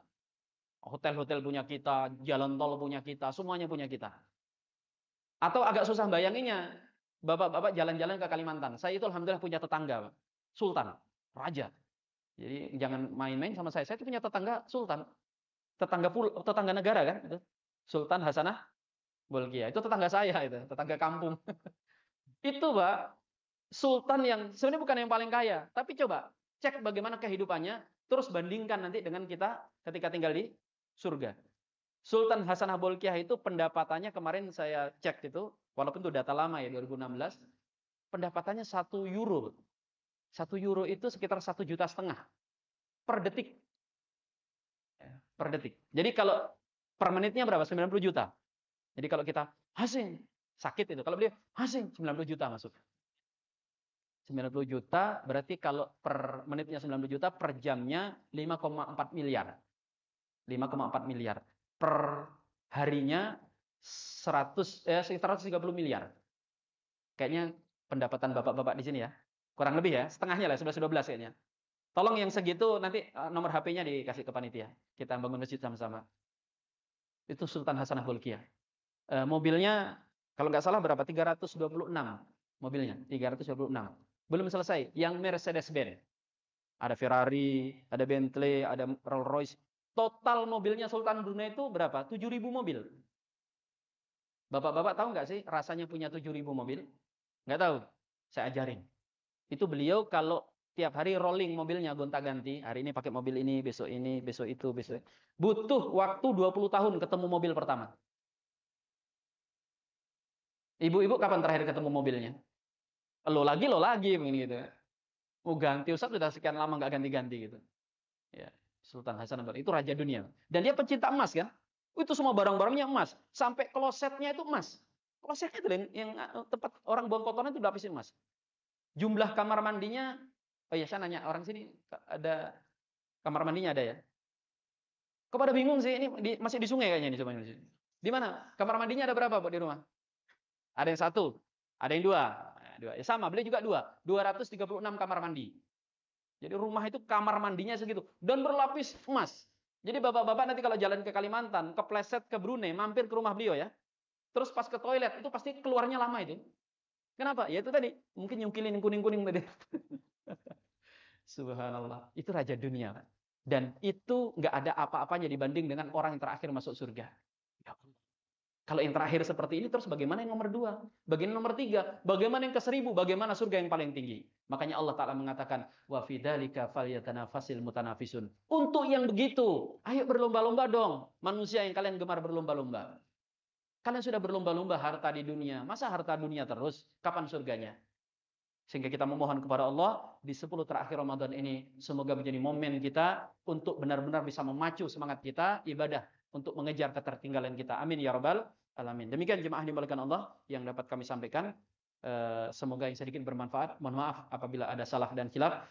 Hotel-hotel punya kita, jalan tol punya kita, semuanya punya kita. Atau agak susah bayanginnya, bapak-bapak jalan-jalan ke Kalimantan. Saya itu alhamdulillah punya tetangga, Pak. Sultan, raja. Jadi jangan main-main sama saya. Saya itu punya tetangga sultan. Tetangga negara kan, itu. Sultan Hasanah Bolkiah. Itu tetangga saya itu, tetangga kampung. Itu, Pak, sultan yang sebenarnya bukan yang paling kaya, tapi coba cek bagaimana kehidupannya, terus bandingkan nanti dengan kita ketika tinggal di surga. Sultan Hasanah Bolkiah itu pendapatannya kemarin saya cek itu, walaupun itu data lama ya 2016, pendapatannya 1 euro. 1 euro itu sekitar 1,5 juta per detik. Per detik. Jadi kalau per menitnya berapa? 90 juta. Jadi kalau kita hasing, sakit itu. Kalau beliau hasing 90 juta masuk. 90 juta berarti kalau per menitnya 90 juta, per jamnya 5,4 miliar. 5,4 miliar. Per harinya sekitar 130 miliar. Kayaknya pendapatan bapak-bapak di sini ya. Kurang lebih ya, setengahnya lah, 11-12 kayaknya. Tolong yang segitu nanti nomor HP-nya dikasih ke panitia. Kita bangun masjid sama-sama. Itu Sultan Hasanah Bolkiah. Mobilnya kalau nggak salah berapa? 326 mobilnya, 326. Belum selesai. Yang Mercedes-Benz. Ada Ferrari, ada Bentley, ada Rolls-Royce. Total mobilnya Sultan Brunei itu berapa? 7.000 mobil. Bapak-bapak tahu nggak sih rasanya punya 7.000 mobil? Nggak tahu. Saya ajarin. Itu beliau kalau tiap hari rolling mobilnya gonta-ganti. Hari ini pakai mobil ini, besok itu, besok. Butuh waktu 20 tahun ketemu mobil pertama. Ibu-ibu kapan terakhir ketemu mobilnya? Lo lagi gitu. Mau ganti Ustaz sudah sekian lama nggak ganti-ganti gitu. Ya, Sultan Hasanah itu raja dunia. Dan dia pencinta emas kan? Itu semua barang-barangnya emas, sampai klosetnya itu emas. Klosetnya itu yang tempat orang buang kotoran itu dilapisin emas. Jumlah kamar mandinya, oh iya saya nanya orang sini ada kamar mandinya ada ya? Kepada bingung sih, ini masih di sungai kayaknya ini coba di sini. Di mana? Kamar mandinya ada berapa Pak di rumah? Ada yang 1, ada yang 2. Ya sama, beliau juga 236 kamar mandi. Jadi rumah itu kamar mandinya segitu dan berlapis emas. Jadi bapak-bapak nanti kalau jalan ke Kalimantan, kepleset ke Brunei, mampir ke rumah beliau ya. Terus pas ke toilet itu pasti keluarnya lama itu. Kenapa? Ya itu tadi, mungkin nyungkilin yang kuning-kuning tadi. Subhanallah, itu raja dunia. Dan itu nggak ada apa-apanya dibanding dengan orang yang terakhir masuk surga. Ya Allah. Kalau yang terakhir seperti ini, terus bagaimana yang nomor 2? Bagaimana nomor 3? Bagaimana yang ke-1000? Bagaimana surga yang paling tinggi? Makanya Allah Ta'ala mengatakan, wa fidzalika falyatanafasil mutanafisun. Untuk yang begitu, ayo berlomba-lomba dong. Manusia yang kalian gemar berlomba-lomba. Kalian sudah berlomba-lomba harta di dunia. Masa harta dunia terus? Kapan surganya? Sehingga kita memohon kepada Allah, di 10 terakhir Ramadan ini, semoga menjadi momen kita untuk benar-benar bisa memacu semangat kita, ibadah, untuk mengejar ketertinggalan kita. Amin ya rabbal alamin. Demikian jemaah dimuliakan Allah yang dapat kami sampaikan. Semoga yang sedikit bermanfaat. Mohon maaf apabila ada salah dan khilaf.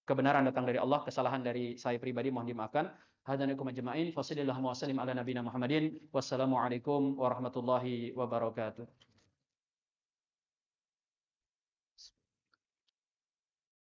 Kebenaran datang dari Allah, kesalahan dari saya pribadi mohon dimaafkan. Hadanakum ajma'in. Wassallallahu wasallim ala nabiyina Muhammadin. Wassalamualaikum warahmatullahi wabarakatuh.